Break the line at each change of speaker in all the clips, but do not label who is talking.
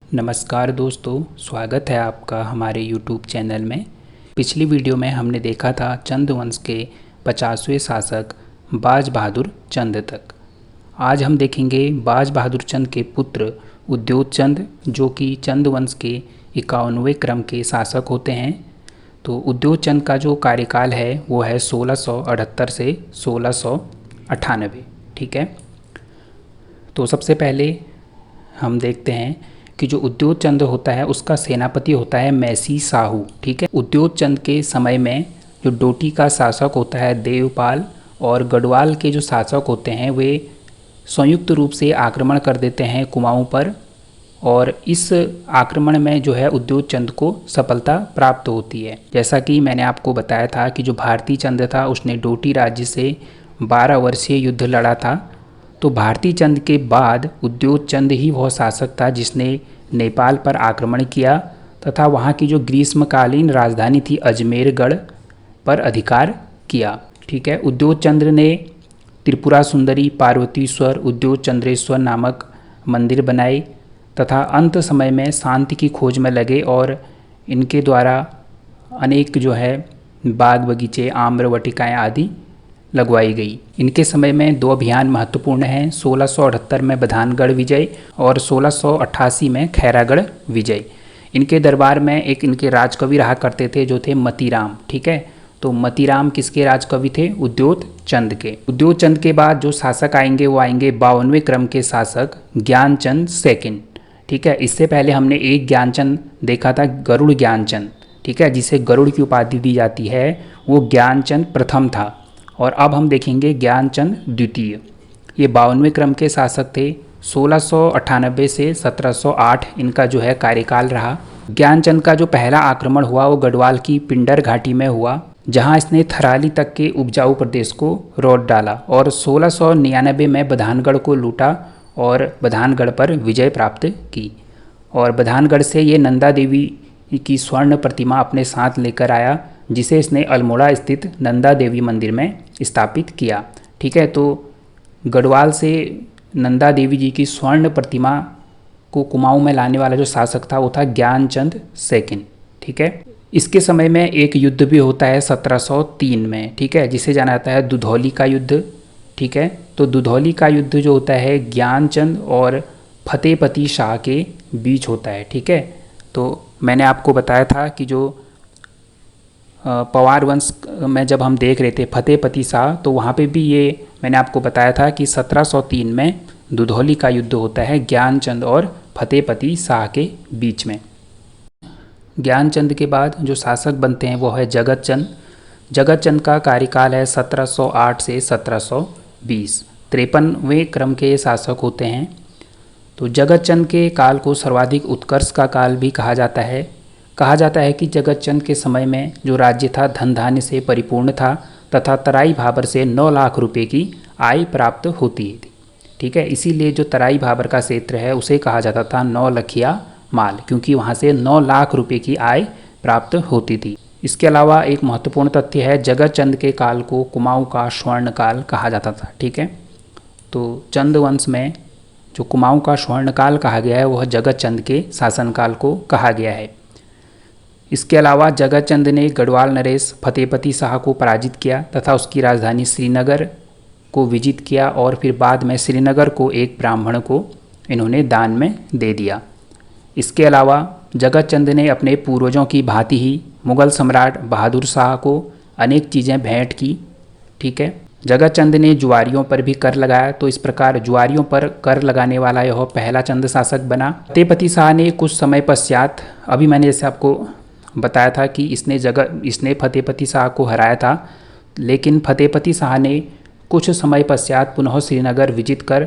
नमस्कार दोस्तों, स्वागत है आपका हमारे YouTube चैनल में। पिछली वीडियो में हमने देखा था चंद वंश के 50वें शासक बाज बहादुर चंद तक। आज हम देखेंगे बाज बहादुर चंद के पुत्र उद्योत चंद, जो कि चंद वंश के 51वें क्रम के शासक होते हैं। तो उद्योत चंद का जो कार्यकाल है वो है 1678 से 1698। ठीक है, तो सबसे पहले हम देखते हैं कि जो उद्योत चंद होता है उसका सेनापति होता है मैसी साहू। ठीक है, उद्योत चंद के समय में जो डोटी का शासक होता है देवपाल और गढ़वाल के जो शासक होते हैं वे संयुक्त रूप से आक्रमण कर देते हैं कुमाऊं पर, और इस आक्रमण में जो है उद्योत चंद को सफलता प्राप्त होती है। जैसा कि मैंने आपको बताया था कि जो भारती चंद था उसने डोटी राज्य से 12 वर्षीय युद्ध लड़ा था। तो भारती चंद के बाद उद्योत चंद ही वह शासक था जिसने नेपाल पर आक्रमण किया तथा वहाँ की जो ग्रीष्मकालीन राजधानी थी अजमेरगढ़ पर अधिकार किया। ठीक है, उद्योत चंद ने त्रिपुरा सुंदरी, पार्वतीश्वर, उद्योत चंद्रेश्वर नामक मंदिर बनाए तथा अंत समय में शांति की खोज में लगे, और इनके द्वारा अनेक जो है बाग बगीचे, आम्र वाटिकाएँ आदि लगवाई गई। इनके समय में 2 अभियान महत्वपूर्ण हैं, 1678 में बधानगढ़ विजय और 1688 में खैरागढ़ विजय। इनके दरबार में एक इनके राजकवि रहा करते थे जो थे मतीराम। ठीक है, तो मतीराम किसके राजकवि थे? उद्योत चंद के। उद्योत चंद के बाद जो शासक आएंगे वो आएंगे 52वें क्रम के शासक ज्ञानचंद सेकंड। ठीक है, इससे पहले हमने एक ज्ञानचंद देखा था, गरुड़ ज्ञानचंद। ठीक है, जिसे गरुड़ की उपाधि दी जाती है, वो ज्ञानचंद प्रथम था। और अब हम देखेंगे ज्ञानचंद द्वितीय। ये 52वें क्रम के शासक थे। 1698 से 1708 इनका जो है कार्यकाल रहा। ज्ञानचंद का जो पहला आक्रमण हुआ वो गढ़वाल की पिंडर घाटी में हुआ, जहां इसने थराली तक के उपजाऊ प्रदेश को रोध डाला, और 1699 में बधानगढ़ को लूटा और बधानगढ़ पर विजय प्राप्त की। और बधानगढ़ से ये नंदा देवी की स्वर्ण प्रतिमा अपने साथ लेकर आया, जिसे इसने अल्मोड़ा स्थित नंदा देवी मंदिर में स्थापित किया। ठीक है, तो गढ़वाल से नंदा देवी जी की स्वर्ण प्रतिमा को कुमाऊं में लाने वाला जो शासक था वो था ज्ञानचंद सेकंड। ठीक है, इसके समय में एक युद्ध भी होता है 1703 में। ठीक है, जिसे जाना जाता है दुधौली का युद्ध। ठीक है, तो दुधौली का युद्ध जो होता है ज्ञानचंद और फतेहपति शाह के बीच होता है। ठीक है, तो मैंने आपको बताया था कि जो पवार वंश में जब हम देख रहे थे फतेहपति शाह, तो वहाँ पे भी ये मैंने आपको बताया था कि 1703 में दुधौली का युद्ध होता है ज्ञानचंद और फतेहपति शाह के बीच में। ज्ञानचंद के बाद जो शासक बनते हैं वो है जगत चंद। जगत चंद का कार्यकाल है 1708 से 1720। 53वें क्रम के शासक होते हैं। तो जगत चंद के काल को सर्वाधिक उत्कर्ष का काल भी कहा जाता है। कहा जाता है कि जगत चंद के समय में जो राज्य था धन धान्य से परिपूर्ण था तथा तराई भाबर से 9 लाख रुपए की आय प्राप्त होती थी। ठीक है, इसीलिए जो तराई भाबर का क्षेत्र है उसे कहा जाता था 9 लखिया माल, क्योंकि वहाँ से 9 लाख रुपए की आय प्राप्त होती थी। इसके अलावा एक महत्वपूर्ण तथ्य है, जगत चंद के काल को कुमाऊं का स्वर्ण काल कहा जाता था। ठीक है, तो चंद वंश में जो कुमाऊं का स्वर्ण काल कहा गया है वह जगत चंद के शासनकाल को कहा गया है। इसके अलावा जगत चंद ने गढ़वाल नरेश फतेहपति शाह को पराजित किया तथा उसकी राजधानी श्रीनगर को विजित किया, और फिर बाद में श्रीनगर को एक ब्राह्मण को इन्होंने दान में दे दिया। इसके अलावा जगत चंद ने अपने पूर्वजों की भांति ही मुगल सम्राट बहादुर शाह को अनेक चीज़ें भेंट की। ठीक है, जगत चंद ने जुआरियों पर भी कर लगाया, तो इस प्रकार जुआरियों पर कर लगाने वाला यह पहला चंद शासक बना। फतेहपति शाह ने कुछ समय पश्चात, अभी मैंने जैसे आपको बताया था कि इसने फतेहपति शाह को हराया था, लेकिन फतेहपति शाह ने कुछ समय पश्चात पुनः श्रीनगर विजित कर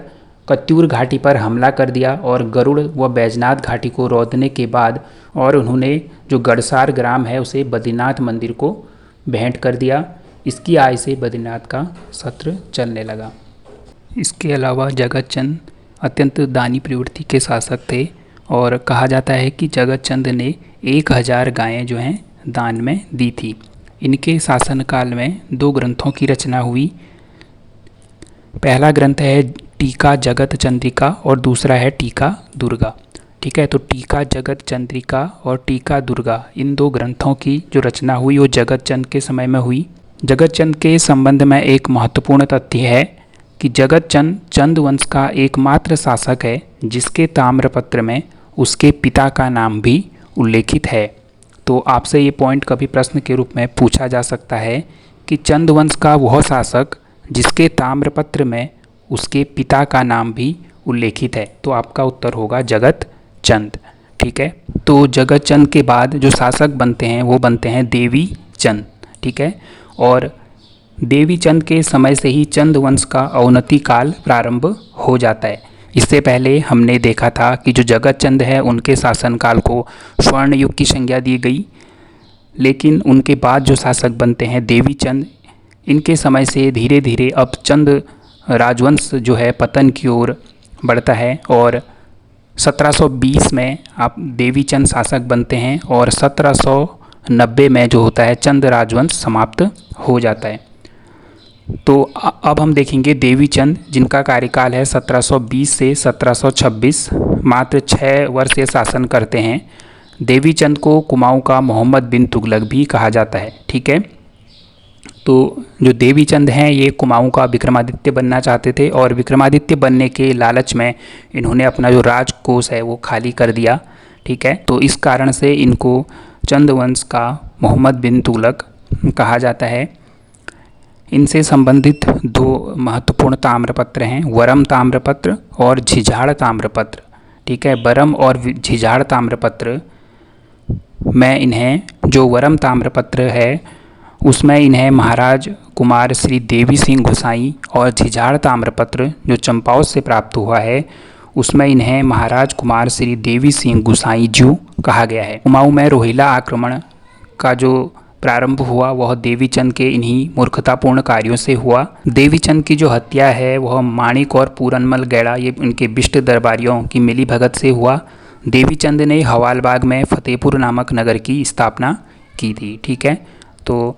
कत्यूर घाटी पर हमला कर दिया और गरुड़ व बैजनाथ घाटी को रोधने के बाद और उन्होंने जो गढ़सार ग्राम है उसे बद्रीनाथ मंदिर को भेंट कर दिया। इसकी आय से बद्रीनाथ का सत्र चलने लगा। इसके अलावा जगत चंद अत्यंत दानी प्रवृत्ति के शासक थे, और कहा जाता है कि जगत चंद ने 1000 गायें जो हैं दान में दी थी। इनके शासनकाल में 2 ग्रंथों की रचना हुई। पहला ग्रंथ है टीका जगत चंद्रिका और दूसरा है टीका दुर्गा। ठीक है। तो टीका जगत चंद्रिका और टीका दुर्गा, इन 2 ग्रंथों की जो रचना हुई वो जगत चंद के समय में हुई। जगत चंद के संबंध में एक महत्वपूर्ण तथ्य है कि जगत चंद चंद वंश का एकमात्र शासक है जिसके ताम्रपत्र में उसके पिता का नाम भी उल्लेखित है। तो आपसे ये पॉइंट कभी प्रश्न के रूप में पूछा जा सकता है कि चंद वंश का वह शासक जिसके ताम्रपत्र में उसके पिता का नाम भी उल्लेखित है, तो आपका उत्तर होगा जगत चंद। ठीक है। तो जगत चंद के बाद जो शासक बनते हैं वो बनते हैं देवी चंद। ठीक है। और देवी चंद के समय से ही चंद वंश का अवनति काल प्रारंभ हो जाता है। इससे पहले हमने देखा था कि जो जगत चंद है उनके शासनकाल को स्वर्ण युग की संज्ञा दी गई, लेकिन उनके बाद जो शासक बनते हैं देवी चंद, इनके समय से धीरे धीरे अब चंद राजवंश जो है पतन की ओर बढ़ता है और 1720 में आप देवी चंद शासक बनते हैं और 1790 में जो होता है चंद राजवंश समाप्त हो जाता है। तो अब हम देखेंगे देवी चंद, जिनका कार्यकाल है 1720 से 1726, मात्र 6 वर्ष ये शासन करते हैं। देवी चंद को कुमाऊं का मोहम्मद बिन तुगलक भी कहा जाता है। ठीक है। तो जो देवी चंद हैं ये कुमाऊं का विक्रमादित्य बनना चाहते थे और विक्रमादित्य बनने के लालच में इन्होंने अपना जो राजकोष है वो खाली कर दिया। ठीक है। तो इस कारण से इनको चंद वंश का मोहम्मद बिन तुगलक कहा जाता है। इनसे संबंधित 2 महत्वपूर्ण ताम्रपत्र हैं, वरम ताम्रपत्र और झिझाड़ ताम्रपत्र। ठीक है। वरम और झिझाड़ ताम्रपत्र में इन्हें, जो वरम ताम्रपत्र है उसमें इन्हें महाराज कुमार श्री देवी सिंह गोसाई, और झिझाड़ ताम्रपत्र जो चंपावत से प्राप्त हुआ है उसमें इन्हें महाराज कुमार श्री देवी सिंह गोसाई जू कहा गया है। कुमाऊं में रोहिला आक्रमण का जो प्रारंभ हुआ वह देवी चंद के इन्हीं मूर्खतापूर्ण कार्यों से हुआ। देवी चंद की जो हत्या है वह माणिक और पूरनमल गैड़ा, ये उनके बिष्ट दरबारियों की मिली भगत से हुआ। देवी चंद ने हवालबाग में फतेहपुर नामक नगर की स्थापना की थी। ठीक है। तो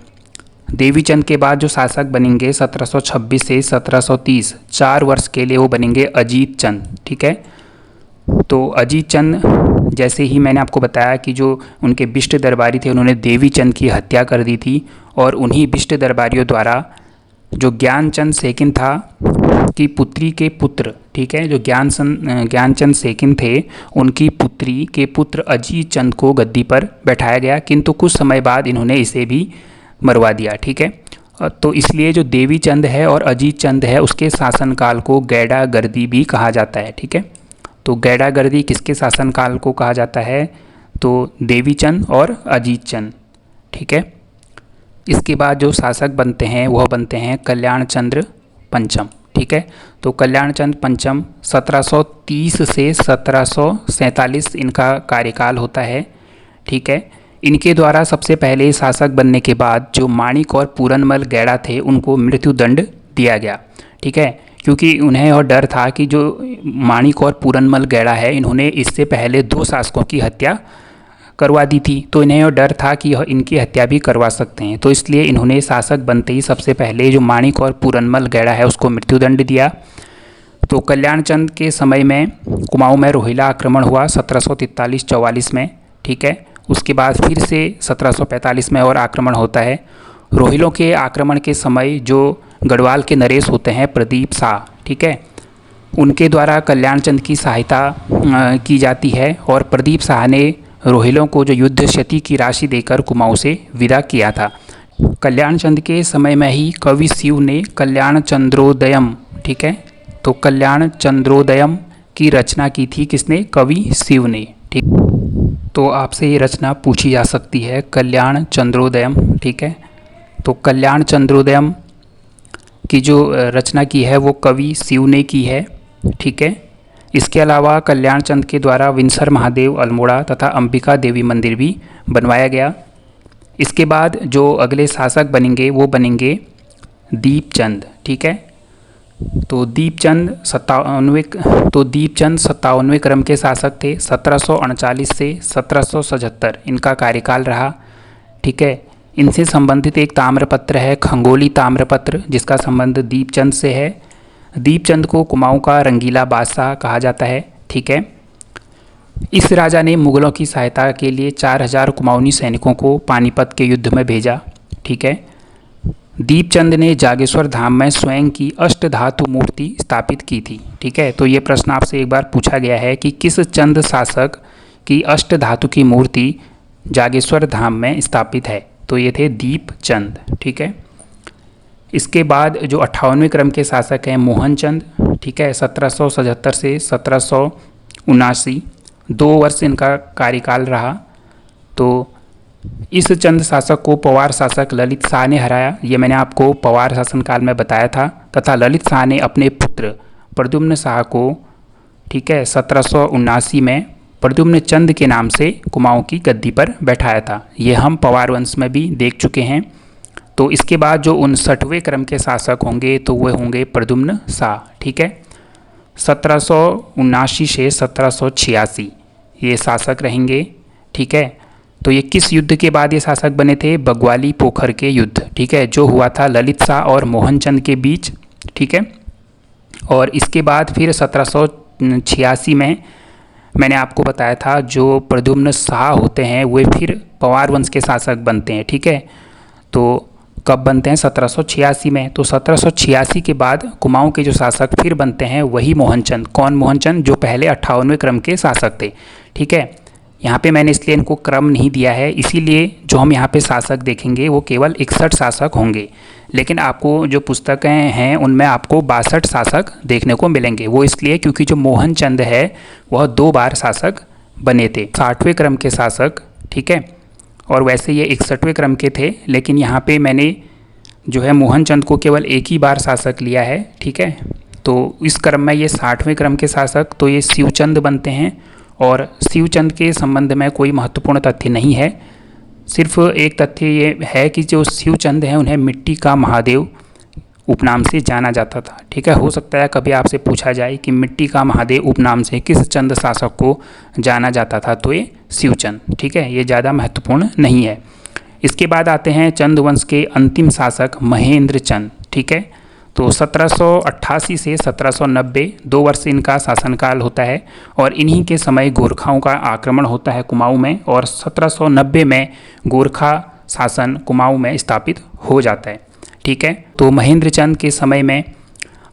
देवी चंद के बाद जो शासक बनेंगे 1726 से 1730, 4 वर्ष के लिए वो बनेंगे अजीत चंद। ठीक है। तो अजीत चंद, जैसे ही मैंने आपको बताया कि जो उनके बिष्ट दरबारी थे उन्होंने देवी चंद की हत्या कर दी थी, और उन्हीं बिष्ट दरबारियों द्वारा जो ज्ञानचंद सेकिन था की पुत्री के पुत्र, ठीक है, जो ज्ञानचंद सेकिन थे उनकी पुत्री के पुत्र अजीत चंद को गद्दी पर बैठाया गया, किंतु कुछ समय बाद इन्होंने इसे भी मरवा दिया। ठीक है। तो इसलिए जो देवी चंद है और अजीत चंद है उसके शासनकाल को गैड़ा गर्दी भी कहा जाता है। ठीक है। तो गैड़ा गर्दी किसके शासनकाल को कहा जाता है? तो देवी चंद और अजीत चंद। ठीक है। इसके बाद जो शासक बनते हैं वह बनते हैं कल्याण चंद्र पंचम। ठीक है। तो कल्याण चंद पंचम 1730 से 1747 इनका कार्यकाल होता है। ठीक है। इनके द्वारा सबसे पहले शासक बनने के बाद जो माणिक और पूरनमल गैड़ा थे उनको मृत्युदंड दिया गया। ठीक है। क्योंकि उन्हें और डर था कि जो माणिक और पूरनमल गैड़ा है इन्होंने इससे पहले 2 शासकों की हत्या करवा दी थी, तो इन्हें और डर था कि इनकी हत्या भी करवा सकते हैं, तो इसलिए इन्होंने शासक बनते ही सबसे पहले जो माणिक और पूरनमल गैड़ा है उसको मृत्युदंड दिया। तो कल्याण चंद के समय में कुमाऊं में रोहिला आक्रमण हुआ 1743-44 में। ठीक है। उसके बाद फिर से 1745 में और आक्रमण होता है। रोहिलों के आक्रमण के समय जो गढ़वाल के नरेश होते हैं प्रदीप शाह, ठीक है, उनके द्वारा कल्याण चंद की सहायता की जाती है और प्रदीप शाह ने रोहिलों को जो युद्ध क्षति की राशि देकर कुमाऊं से विदा किया था। कल्याण चंद के समय में ही कवि शिव ने कल्याण चंद्रोदयम, ठीक है, तो कल्याण चंद्रोदयम की रचना की थी किसने? कवि शिव ने। ठीक। तो आपसे ये रचना पूछी जा सकती है कल्याण चंद्रोदयम। ठीक है। तो कल्याण चंद्रोदयम की जो रचना की है वो कवि शिव ने की है। ठीक है। इसके अलावा कल्याण चंद के द्वारा विंसर महादेव अल्मोड़ा तथा अंबिका देवी मंदिर भी बनवाया गया। इसके बाद जो अगले शासक बनेंगे वो बनेंगे दीपचंद। ठीक है। तो दीपचंद 57वें क्रम के शासक थे। 1739 से 1777 इनका कार्यकाल रहा। ठीक है। इनसे संबंधित एक ताम्रपत्र है खंगोली ताम्रपत्र, जिसका संबंध दीपचंद से है। दीपचंद को कुमाऊं का रंगीला बादशाह कहा जाता है। ठीक है। इस राजा ने मुगलों की सहायता के लिए 4000 कुमाऊनी सैनिकों को पानीपत के युद्ध में भेजा। ठीक है। दीपचंद ने जागेश्वर धाम में स्वयं की अष्टधातु मूर्ति स्थापित की थी। ठीक है। तो ये प्रश्न आपसे एक बार पूछा गया है कि किस चंद शासक की अष्टधातु की मूर्ति जागेश्वर धाम में स्थापित है, तो ये थे दीपचंद। ठीक है। इसके बाद जो 58वें क्रम के शासक हैं मोहनचंद। ठीक है। 1777 से 1779, 2 वर्ष इनका कार्यकाल रहा। तो इस चंद शासक को पवार शासक ललित शाह ने हराया, ये मैंने आपको पवार शासनकाल में बताया था। तथा ललित शाह ने अपने पुत्र प्रद्युम्न शाह को, ठीक है, 1779 में प्रद्युम्न चंद के नाम से कुमाऊं की गद्दी पर बैठाया था। ये हम पवार वंश में भी देख चुके हैं। तो इसके बाद जो 59वें क्रम के शासक होंगे तो वे होंगे प्रद्युम्न शाह। ठीक है। 1779 से 1786 ये शासक रहेंगे। ठीक है। तो ये किस युद्ध के बाद ये शासक बने थे? बग्वाली पोखर के युद्ध। ठीक है, जो हुआ था ललित शाह और मोहनचंद के बीच। ठीक है। और इसके बाद फिर 1786 में मैंने आपको बताया था जो प्रद्युम्न शाह होते हैं वे फिर पवार वंश के शासक बनते हैं। ठीक है। तो कब बनते हैं? 1786 में। तो 1786 के बाद कुमाऊं के जो शासक फिर बनते हैं वही मोहनचंद। कौन मोहनचंद? जो पहले 58वें क्रम के शासक थे। ठीक है। यहाँ पे मैंने इसलिए इनको क्रम नहीं दिया है, इसीलिए जो हम यहाँ पे शासक देखेंगे वो केवल 61 शासक होंगे। लेकिन आपको जो पुस्तकें हैं उनमें आपको 62 शासक देखने को मिलेंगे। वो इसलिए क्योंकि जो मोहनचंद है वह 2 बार शासक बने थे। 60वें क्रम के शासक। ठीक है। और वैसे ये 61वें क्रम के थे, लेकिन यहाँ पे मैंने जो है मोहनचंद को केवल एक ही बार शासक लिया है। ठीक है। तो इस क्रम में ये 60वें क्रम के शासक तो ये शिवचंद बनते हैं। और शिवचंद के संबंध में कोई महत्वपूर्ण तथ्य नहीं है, सिर्फ एक तथ्य ये है कि जो शिवचंद हैं उन्हें मिट्टी का महादेव उपनाम से जाना जाता था। ठीक है। हो सकता है कभी आपसे पूछा जाए कि मिट्टी का महादेव उपनाम से किस चंद शासक को जाना जाता था, तो ये शिवचंद। ठीक है। ये ज़्यादा महत्वपूर्ण नहीं है। इसके बाद आते हैं चंद वंश के अंतिम शासक महेंद्र चंद। ठीक है। तो 1788 से 1790 2 वर्ष इनका शासनकाल होता है। और इन्हीं के समय गोरखाओं का आक्रमण होता है कुमाऊं में, और 1790 में गोरखा शासन कुमाऊं में स्थापित हो जाता है। ठीक है। तो महेंद्र चंद के समय में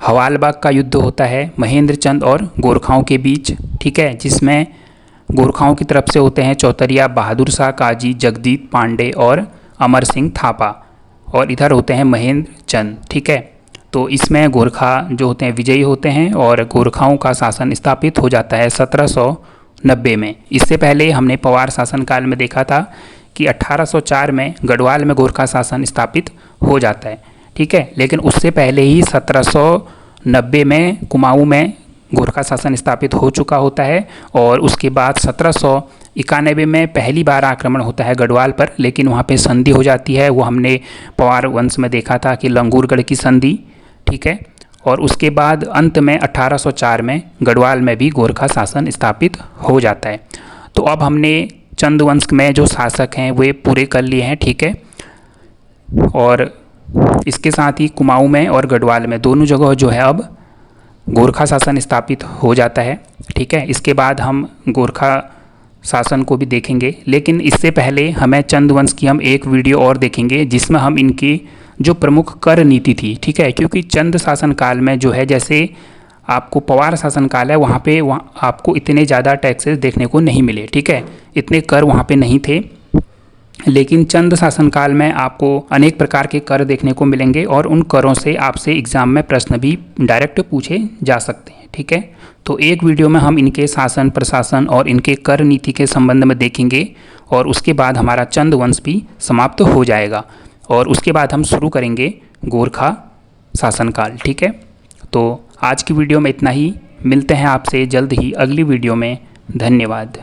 हवालबाग का युद्ध होता है महेंद्र चंद और गोरखाओं के बीच। ठीक है। जिसमें गोरखाओं की तरफ से होते हैं चौतरिया बहादुर शाह काजी, जगदीप पांडे और अमर सिंह थापा, और इधर होते हैं महेंद्र चंद। ठीक है। तो इसमें गोरखा जो होते हैं विजयी होते हैं और गोरखाओं का शासन स्थापित हो जाता है 1790 में। इससे पहले हमने पवार शासनकाल में देखा था कि 1804 में गढ़वाल में गोरखा शासन स्थापित हो जाता है। ठीक है। लेकिन उससे पहले ही 1790 में कुमाऊं में गोरखा शासन स्थापित हो चुका होता है। और उसके बाद 1791 में पहली बार आक्रमण होता है गढ़वाल पर, लेकिन वहाँ पे संधि हो जाती है। वो हमने पवार वंश में देखा था कि लंगूरगढ़ की संधि। ठीक है। और उसके बाद अंत में 1804 में गढ़वाल में भी गोरखा शासन स्थापित हो जाता है। तो अब हमने चंद वंश में जो शासक हैं वे पूरे कर लिए हैं। ठीक है। और इसके साथ ही कुमाऊं में और गढ़वाल में दोनों जगह जो है अब गोरखा शासन स्थापित हो जाता है। ठीक है। इसके बाद हम गोरखा शासन को भी देखेंगे, लेकिन इससे पहले हमें चंद वंश की हम एक वीडियो और देखेंगे जिसमें हम इनकी जो प्रमुख कर नीति थी। ठीक है। क्योंकि चंद शासनकाल में जो है, जैसे आपको पवार शासनकाल है वहाँ आपको इतने ज़्यादा टैक्सेस देखने को नहीं मिले। ठीक है। इतने कर वहाँ पे नहीं थे। लेकिन चंद शासनकाल में आपको अनेक प्रकार के कर देखने को मिलेंगे और उन करों से आपसे एग्जाम में प्रश्न भी डायरेक्ट पूछे जा सकते हैं। ठीक है। तो एक वीडियो में हम इनके शासन प्रशासन और इनके कर नीति के संबंध में देखेंगे, और उसके बाद हमारा चंद वंश भी समाप्त हो जाएगा, और उसके बाद हम शुरू करेंगे गोरखा शासनकाल। ठीक है। तो आज की वीडियो में इतना ही। मिलते हैं आपसे जल्द ही अगली वीडियो में। धन्यवाद।